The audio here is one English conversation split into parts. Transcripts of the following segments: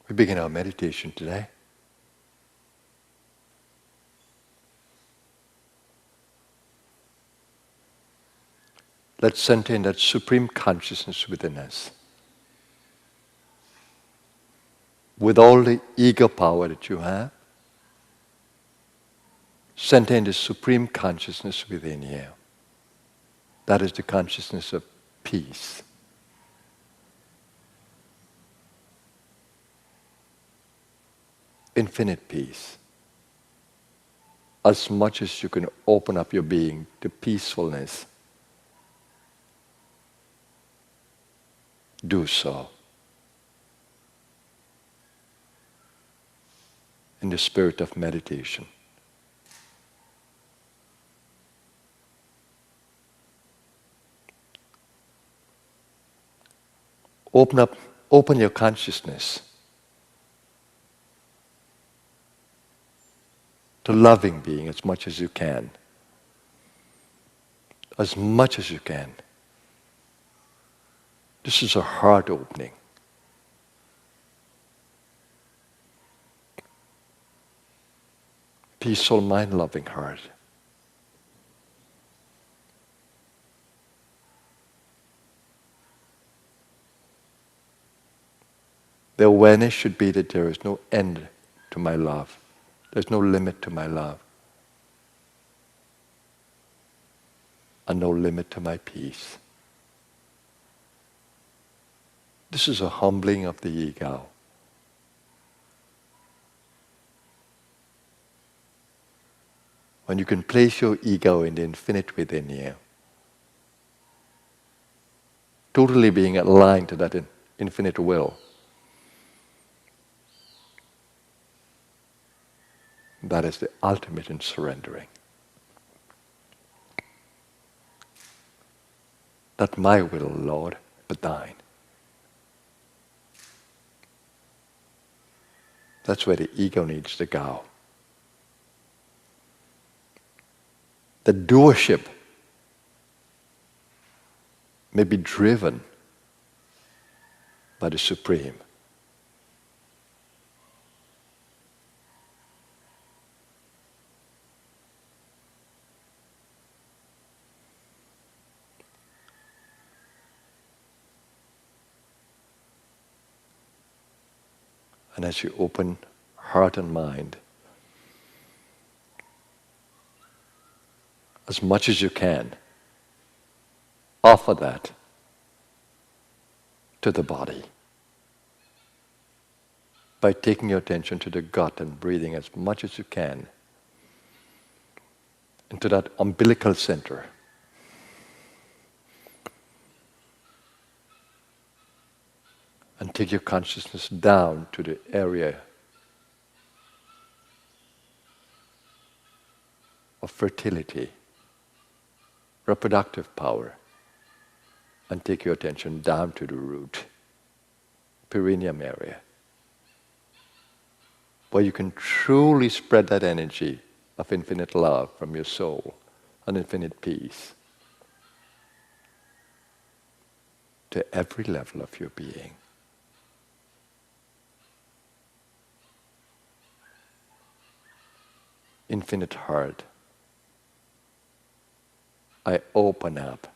We begin our meditation today. Let's center in that supreme consciousness within us. With all the ego power that you have, center in the supreme consciousness within you. That is the consciousness of peace. Infinite peace. As much as you can open up your being to peacefulness, do so. In the spirit of meditation. Open your consciousness to loving being as much as you can. As much as you can. This is a heart opening. Peaceful mind, loving heart. The awareness should be that there is no end to my love. There's no limit to my love. And no limit to my peace. This is a humbling of the ego. When you can place your ego in the infinite within you, totally being aligned to that infinite will, that is the ultimate in surrendering. Not my will, Lord, but thine. That's where the ego needs to go. The doership may be driven by the Supreme. And as you open heart and mind, as much as you can, offer that to the body by taking your attention to the gut and breathing as much as you can into that umbilical center. And take your consciousness down to the area of fertility, reproductive power, and take your attention down to the root, perineum area, where you can truly spread that energy of infinite love from your soul and infinite peace to every level of your being. Infinite heart, I open up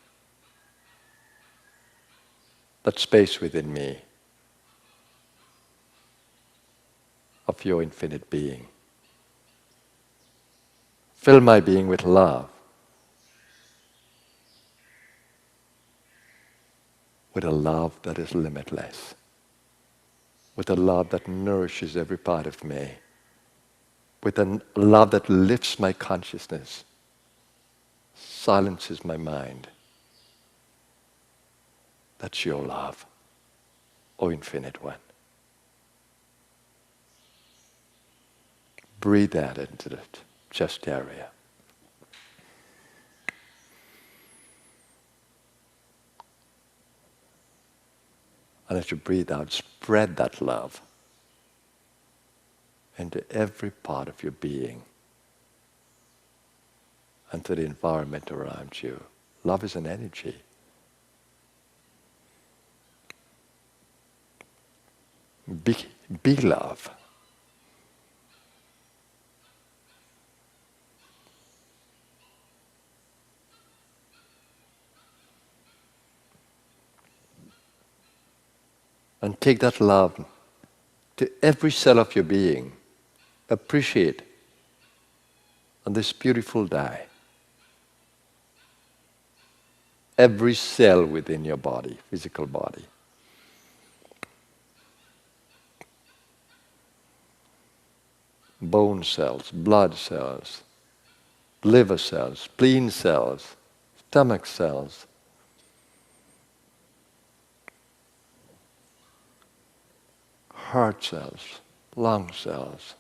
that space within me of your infinite being. Fill my being with love, with a love that is limitless, with a love that nourishes every part of me, with a love that lifts my consciousness, silences my mind. That's your love, O Infinite One. Breathe that into the chest area. And as you breathe out, spread that love into every part of your being and to the environment around you. Love is an energy. Be love. And take that love to every cell of your being. Appreciate on this beautiful day every cell within your body, physical body. Bone cells, blood cells, liver cells, spleen cells, stomach cells, heart cells, lung cells,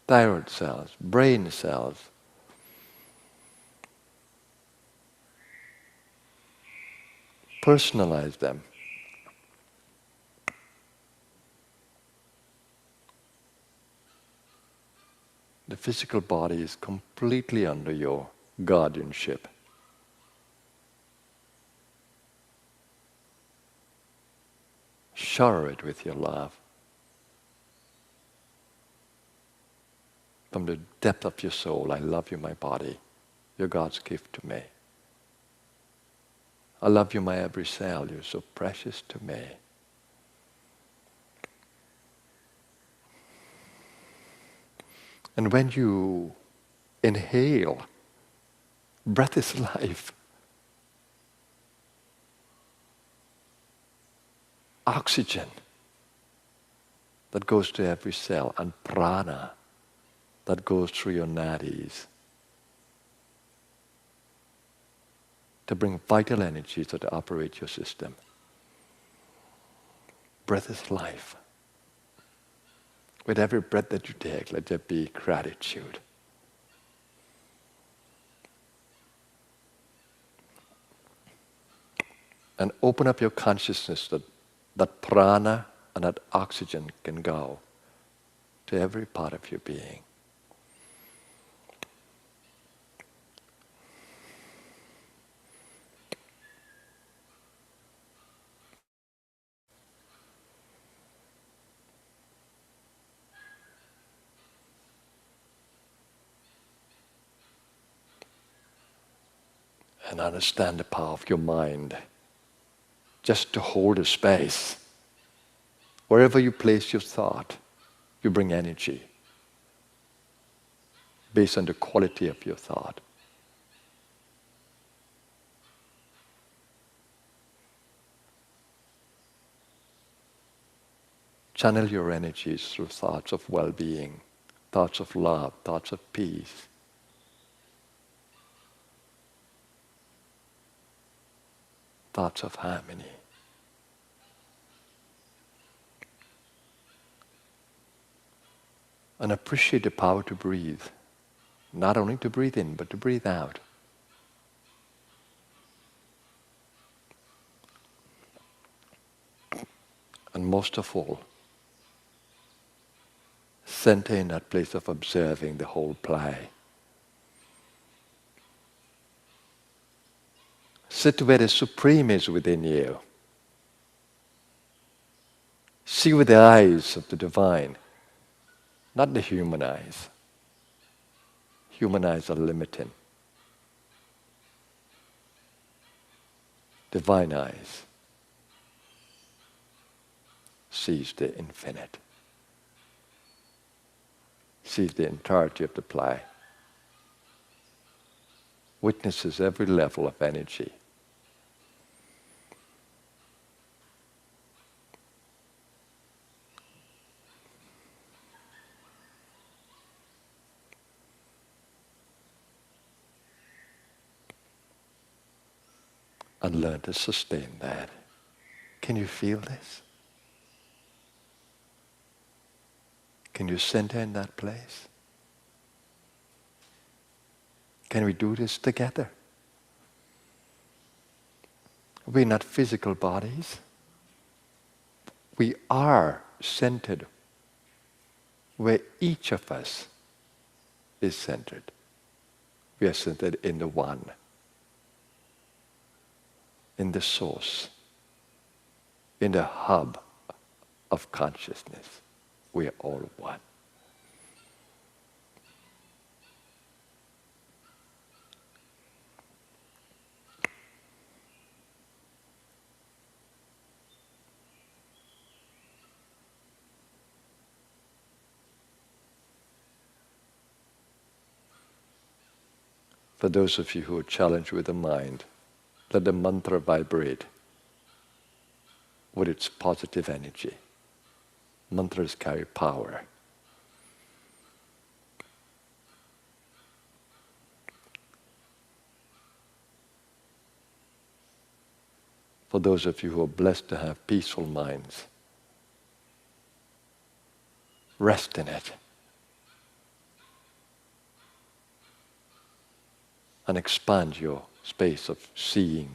thyroid cells, brain cells. Personalize them. The physical body is completely under your guardianship. Shower it with your love. From the depth of your soul, I love you, my body. You're God's gift to me. I love you, my every cell. You're so precious to me. And when you inhale, breath is life. Oxygen that goes to every cell, and prana that goes through your nadis to bring vital energies that operate your system. Breath is life. With every breath that you take, let there be gratitude. And open up your consciousness that prana and that oxygen can go to every part of your being. And understand the power of your mind. Just to hold a space. Wherever you place your thought, you bring energy based on the quality of your thought. Channel your energies through thoughts of well-being, thoughts of love, thoughts of peace. Thoughts of harmony. And appreciate the power to breathe. Not only to breathe in, but to breathe out. And most of all, center in that place of observing the whole play. Sit where the Supreme is within you. See with the eyes of the divine, not the human eyes. Human eyes are limiting. Divine eyes sees the infinite, sees the entirety of the play, witnesses every level of energy. And learn to sustain that. Can you feel this? Can you center in that place? Can we do this together? We're not physical bodies. We are centered where each of us is centered. We are centered in the One, in the source, in the hub of consciousness. We are all one. For those of you who are challenged with the mind, let the mantra vibrate with its positive energy. Mantras carry power. For those of you who are blessed to have peaceful minds, rest in it and expand your space of seeing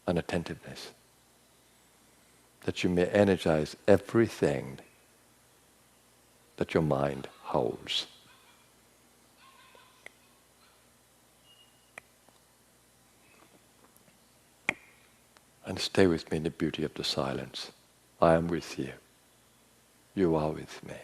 and attentiveness, that you may energize everything that your mind holds. And stay with me in the beauty of the silence. I am with you. You are with me.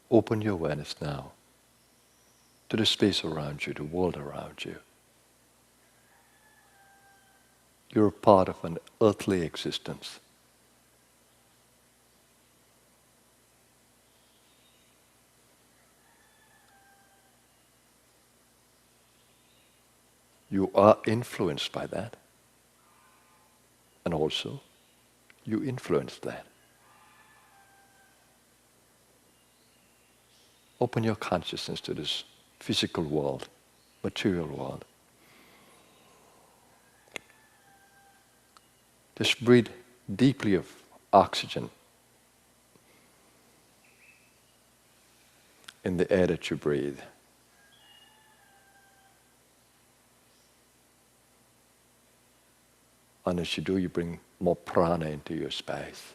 Open your awareness now to the space around you, the world around you. You're a part of an earthly existence. You are influenced by that. And also, you influence that. Open your consciousness to this physical world, material world. Just breathe deeply of oxygen in the air that you breathe. And as you do, you bring more prana into your space.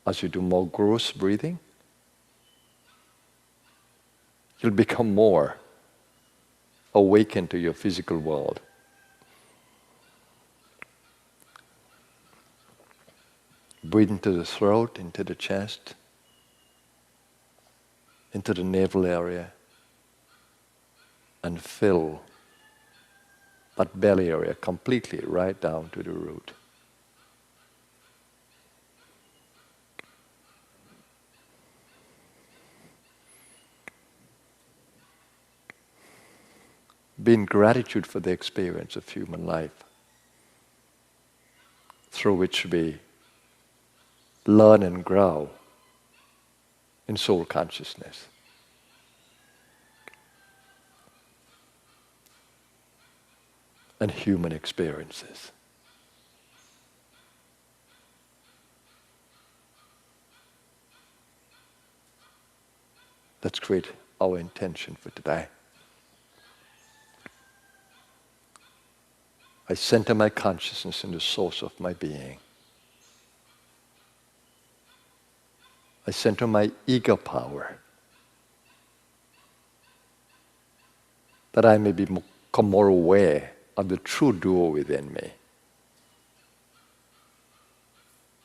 As you do more gross breathing, you'll become more awakened to your physical world. Breathe into the throat, into the chest, into the navel area, and fill that belly area completely right down to the root. Be in gratitude for the experience of human life, through which we learn and grow in soul consciousness. And human experiences. Let's create our intention for today. I center my consciousness in the source of my being. I center my ego power, that I may become more aware of the true duo within me,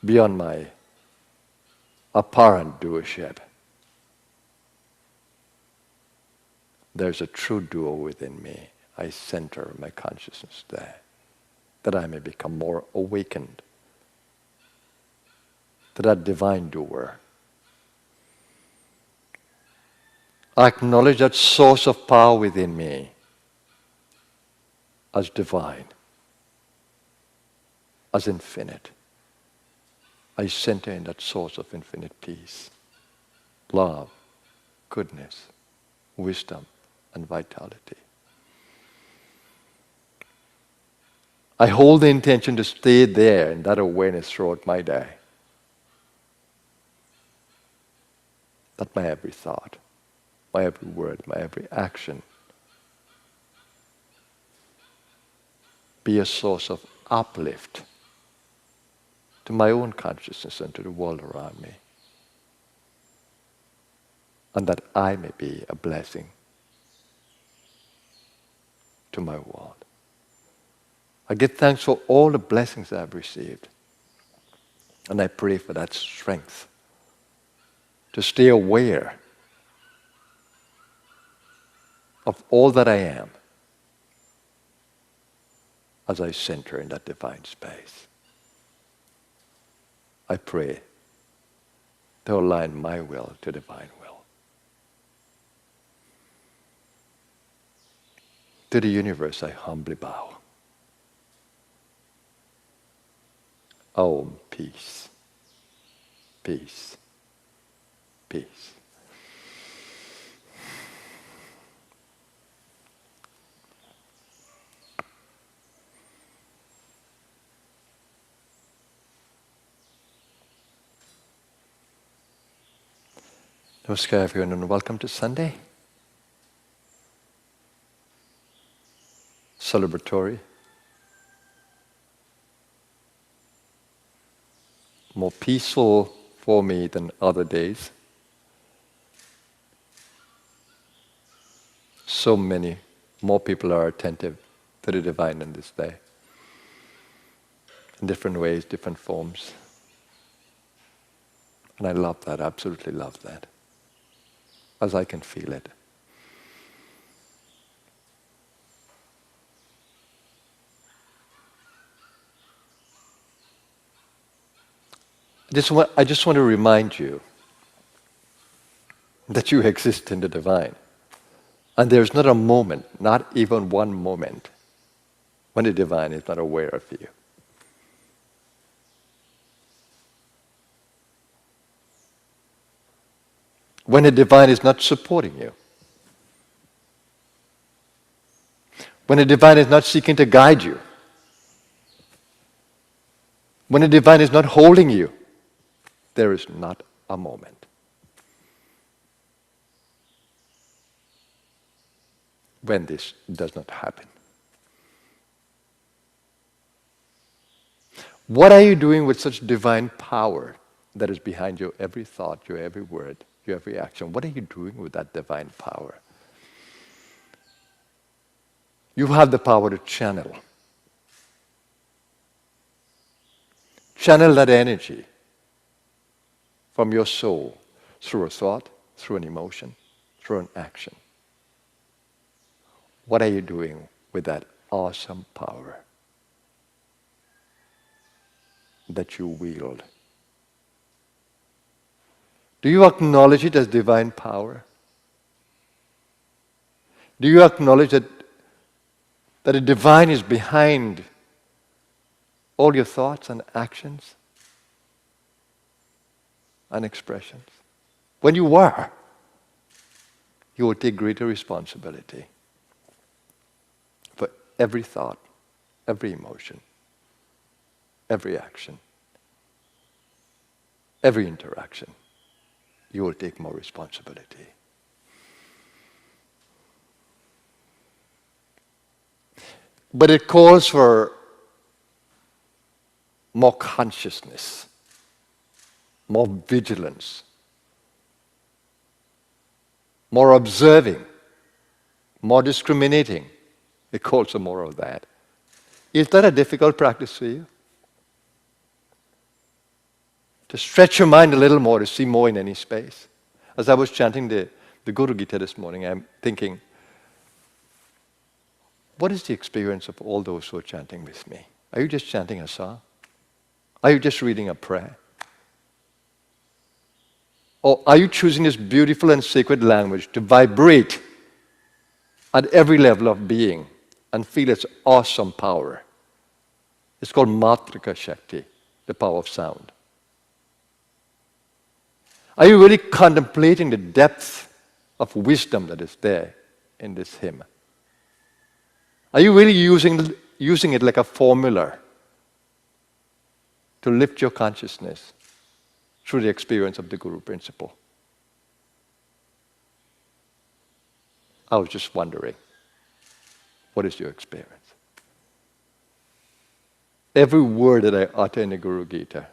beyond my apparent doership. There's a true duo within me. I center my consciousness there, that I may become more awakened to that divine doer. I acknowledge that source of power within me as divine, as infinite. I center in that source of infinite peace, love, goodness, wisdom, and vitality. I hold the intention to stay there in that awareness throughout my day. That my every thought, my every word, my every action be a source of uplift to my own consciousness and to the world around me. And that I may be a blessing to my world. I give thanks for all the blessings I've received. And I pray for that strength to stay aware of all that I am as I center in that divine space. I pray to align my will to divine will. To the universe I humbly bow. Om, peace, peace, peace. Namaskar everyone and welcome to Sunday. Celebratory. More peaceful for me than other days. So many more people are attentive to the divine in this day. In different ways, different forms. And I love that, absolutely love that. As I can feel it. I just want to remind you that you exist in the divine. And there's not a moment, not even one moment, when the divine is not aware of you. When the divine is not supporting you. When the divine is not seeking to guide you. When the divine is not holding you, there is not a moment. When this does not happen. What are you doing with such divine power that is behind your every thought, your every word, your every action? What are you doing with that divine power? You have the power to channel. Channel that energy from your soul through a thought, through an emotion, through an action. What are you doing with that awesome power that you wield? Do you acknowledge it as divine power? Do you acknowledge that the divine is behind all your thoughts and actions and expressions? When you are, you will take greater responsibility for every thought, every emotion, every action, every interaction. You will take more responsibility. But it calls for more consciousness, more vigilance, more observing, more discriminating. It calls for more of that. Is that a difficult practice for you? To stretch your mind a little more, to see more in any space. As I was chanting the Guru Gita this morning, I'm thinking, what is the experience of all those who are chanting with me? Are you just chanting a song? Are you just reading a prayer? Or are you choosing this beautiful and sacred language to vibrate at every level of being and feel its awesome power? It's called Matrika Shakti, the power of sound. Are you really contemplating the depth of wisdom that is there in this hymn? Are you really using it like a formula to lift your consciousness through the experience of the Guru principle? I was just wondering, what is your experience? Every word that I utter in the Guru Gita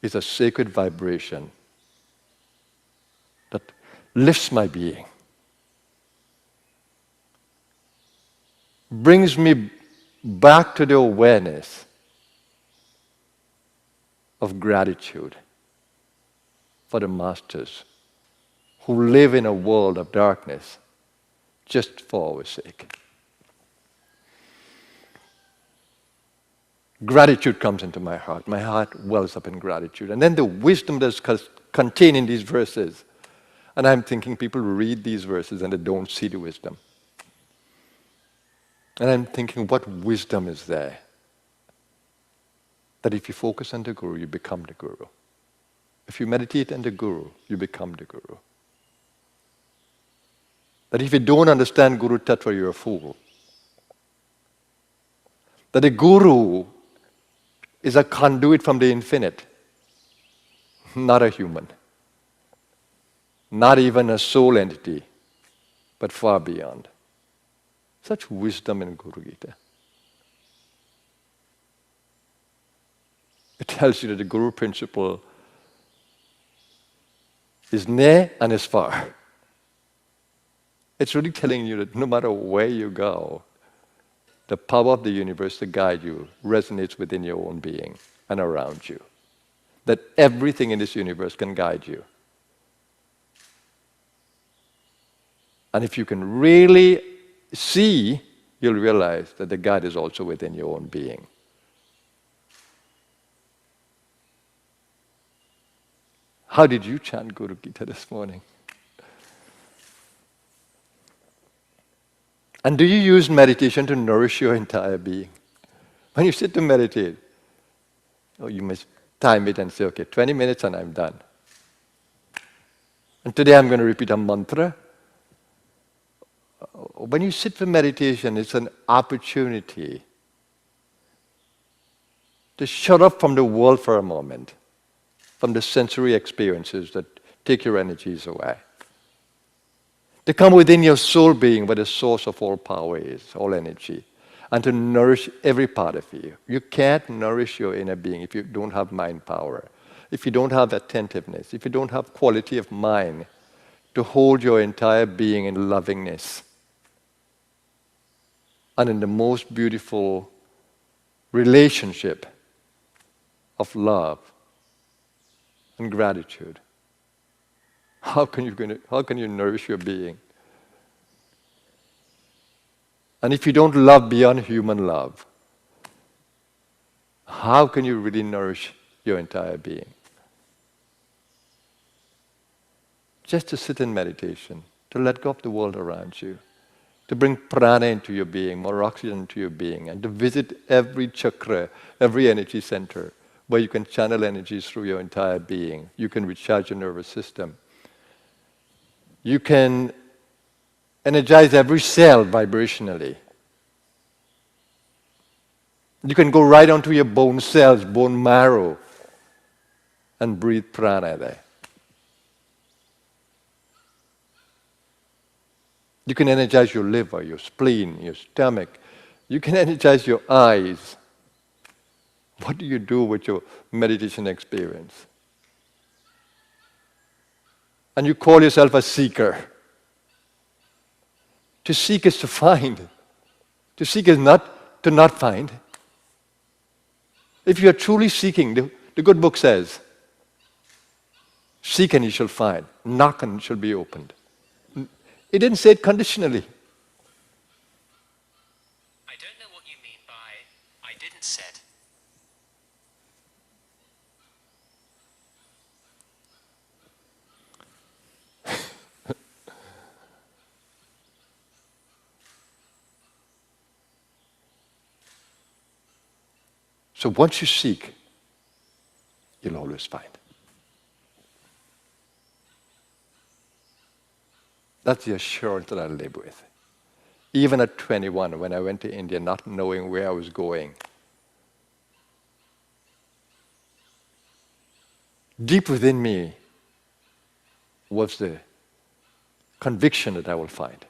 is a sacred vibration that lifts my being, brings me back to the awareness of gratitude for the masters who live in a world of darkness just for our sake. Gratitude comes into my heart. My heart wells up in gratitude. And then the wisdom that's contained in these verses. And I'm thinking people read these verses and they don't see the wisdom. And I'm thinking, what wisdom is there? That if you focus on the Guru, you become the Guru. If you meditate on the Guru, you become the Guru. That if you don't understand Guru Tattva, you're a fool. That the Guru is a conduit from the infinite, not a human, not even a soul entity, but far beyond. Such wisdom in Guru Gita. It tells you that the Guru principle is near and is far. It's really telling you that no matter where you go, the power of the universe to guide you resonates within your own being and around you. That everything in this universe can guide you. And if you can really see, you'll realize that the guide is also within your own being. How did you chant Guru Gita this morning? And do you use meditation to nourish your entire being? When you sit to meditate, you must time it and say, okay, 20 minutes and I'm done. And today I'm going to repeat a mantra. When you sit for meditation, it's an opportunity to shut up from the world for a moment, from the sensory experiences that take your energies away. To come within your soul being where the source of all power is, all energy, and to nourish every part of you. You can't nourish your inner being if you don't have mind power, if you don't have attentiveness, if you don't have quality of mind to hold your entire being in lovingness and in the most beautiful relationship of love and gratitude. How can you nourish your being? And if you don't love beyond human love, how can you really nourish your entire being? Just to sit in meditation, to let go of the world around you, to bring prana into your being, more oxygen into your being, and to visit every chakra, every energy center, where you can channel energies through your entire being. You can recharge your nervous system. You can energize every cell vibrationally. You can go right onto your bone cells, bone marrow, and breathe prana there. You can energize your liver, your spleen, your stomach. You can energize your eyes. What do you do with your meditation experience? And you call yourself a seeker. To seek is to find. To seek is not to not find. If you are truly seeking, the good book says, seek and you shall find. Knock and it shall be opened. It didn't say it conditionally. I don't know what you mean by, I didn't said. So once you seek, you'll always find. That's the assurance that I live with. Even at 21, when I went to India, not knowing where I was going, deep within me was the conviction that I will find.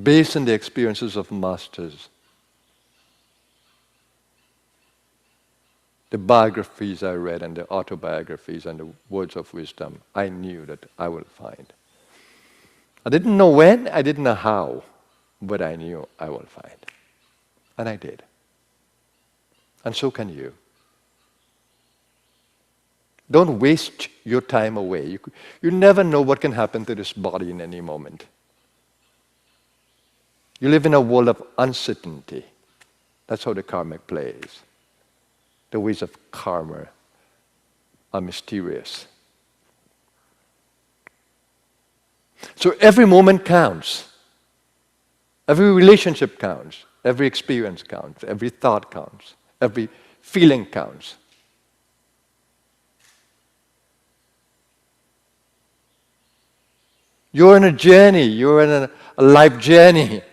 Based on the experiences of masters, the biographies I read and the autobiographies and the words of wisdom, I knew that I will find. I didn't know when, I didn't know how, but I knew I will find. And I did. And so can you. Don't waste your time away. You never know what can happen to this body in any moment. You live in a world of uncertainty. That's how the karmic plays. The ways of karma are mysterious. So every moment counts. Every relationship counts. Every experience counts. Every thought counts. Every feeling counts. You're on a journey. You're on a life journey.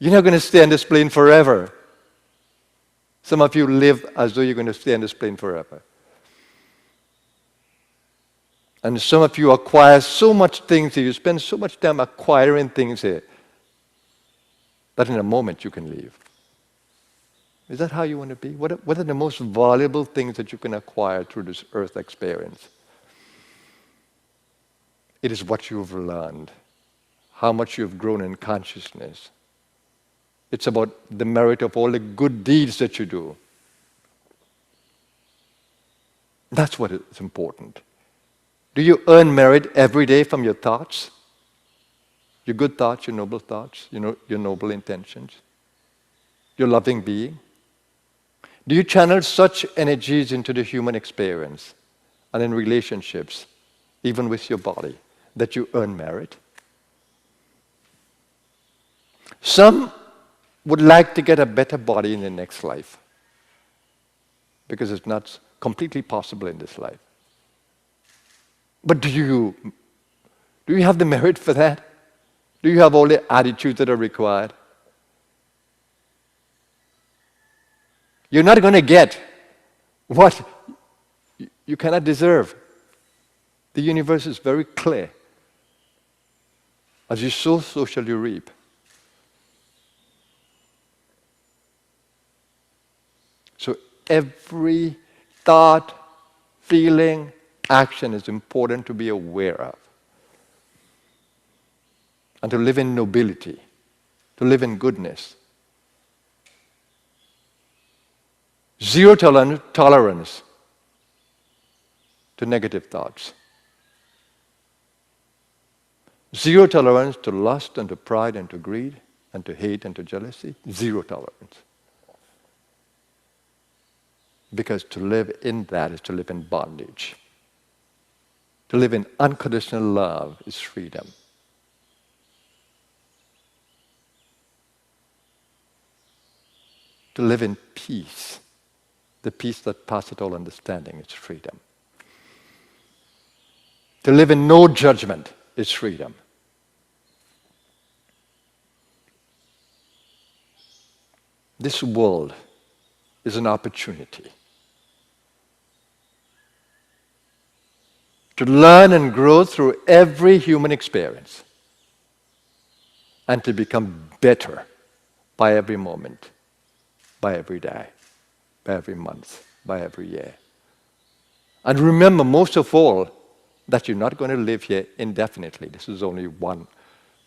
You're not going to stay on this plane forever. Some of you live as though you're going to stay on this plane forever. And some of you acquire so much things here, you spend so much time acquiring things here, that in a moment you can leave. Is that how you want to be? What are the most valuable things that you can acquire through this earth experience? It is what you've learned, how much you've grown in consciousness. It's about the merit of all the good deeds that you do. That's what is important. Do you earn merit every day from your thoughts? Your good thoughts, your noble thoughts, your noble intentions, your loving being? Do you channel such energies into the human experience and in relationships, even with your body, that you earn merit? Some would like to get a better body in the next life because it's not completely possible in this life. But do you have the merit for that? Do you have all the attitudes that are required? You're not going to get what you cannot deserve. The universe is very clear. As you sow, so shall you reap. So every thought, feeling, action is important to be aware of. And to live in nobility, to live in goodness. Zero tolerance to negative thoughts. Zero tolerance to lust and to pride and to greed and to hate and to jealousy. Zero tolerance. Because to live in that is to live in bondage. To live in unconditional love is freedom. To live in peace, the peace that passeth all understanding, is freedom. To live in no judgment is freedom. This world is an opportunity to learn and grow through every human experience and to become better by every moment, by every day, by every month, by every year. And remember, most of all, that you're not going to live here indefinitely. This is only one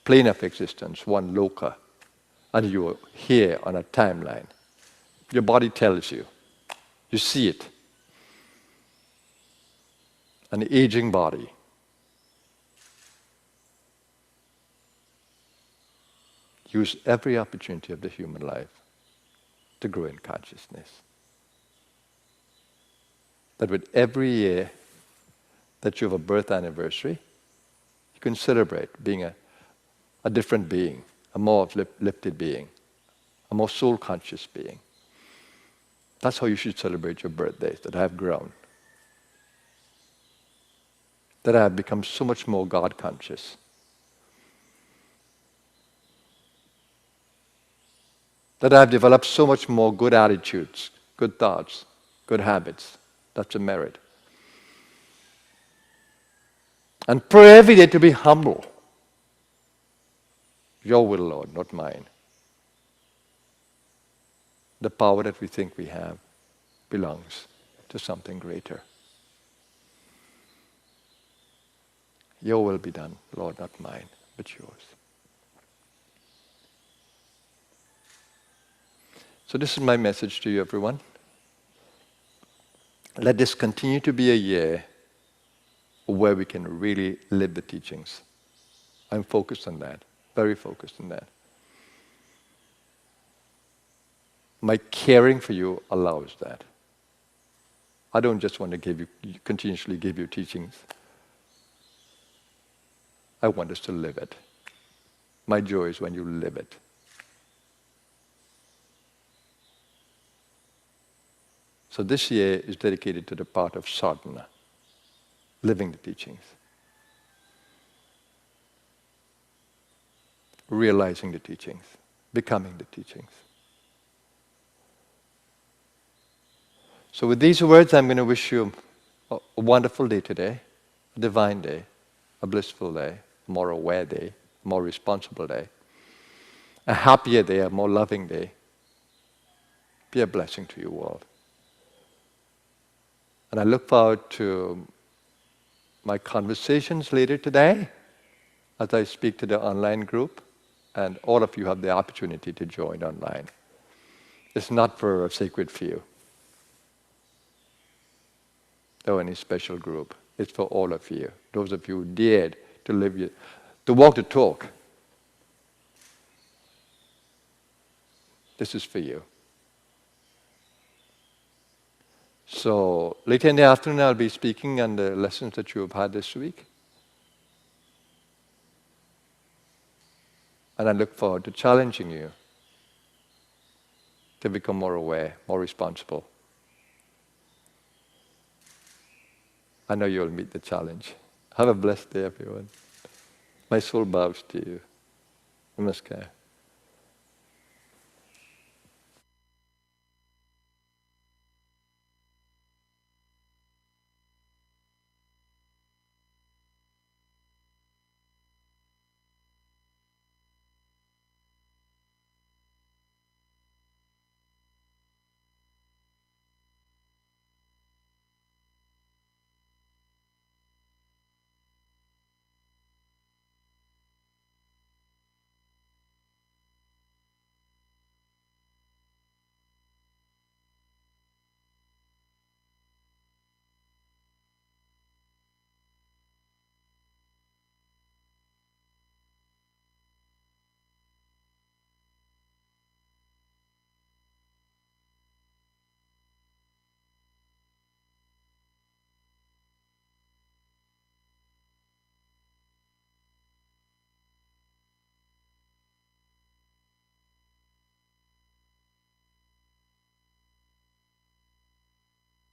plane of existence, one loka, and you're here on a timeline. Your body tells you. You see it. An aging body. Use every opportunity of the human life to grow in consciousness. That with every year that you have a birth anniversary, you can celebrate being a different being, a more uplifted being, a more soul-conscious being. That's how you should celebrate your birthdays, that I have grown. That I have become so much more God-conscious. That I have developed so much more good attitudes, good thoughts, good habits. That's a merit. And pray every day to be humble. Your will, Lord, not mine. The power that we think we have belongs to something greater. Your will be done, Lord, not mine, but yours. So this is my message to you, everyone. Let this continue to be a year where we can really live the teachings. I'm focused on that, very focused on that. My caring for you allows that. I don't just want to continuously give you teachings. I want us to live it. My joy is when you live it. So this year is dedicated to the part of sadhana, living the teachings. Realizing the teachings, becoming the teachings. So with these words, I'm going to wish you a wonderful day today, a divine day, a blissful day, a more aware day, a more responsible day, a happier day, a more loving day. be a blessing to your world. And I look forward to my conversations later today as I speak to the online group, and all of you have the opportunity to join online. It's not for a sacred few or any special group. It's for all of you. Those of you who dared to to walk the talk. This is for you. So later in the afternoon, I'll be speaking on the lessons that you have had this week. And I look forward to challenging you to become more aware, more responsible. I know you'll meet the challenge. Have a blessed day, everyone. My soul bows to you. Namaskar.